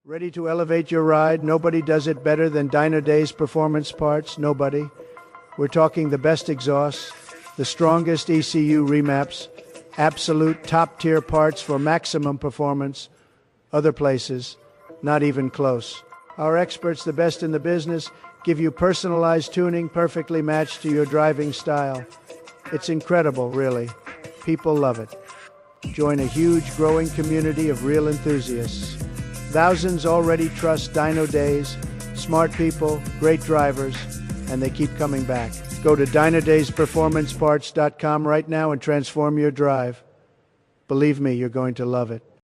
Ready to elevate your ride? Nobody does it better than Dyno Days Performance Parts. Nobody. We're talking the best exhausts, the strongest ECU remaps, absolute top-tier parts for maximum performance. Other places, not even close. Our experts, the best in the business, give you personalized tuning perfectly matched to your driving style. It's incredible, really. People love it. Join a huge, growing community of real enthusiasts. Thousands already trust Dyno Days, smart people, great drivers, and they keep coming back. Go to dynodaysperformanceparts.com right now and transform your drive. Believe me, you're going to love it.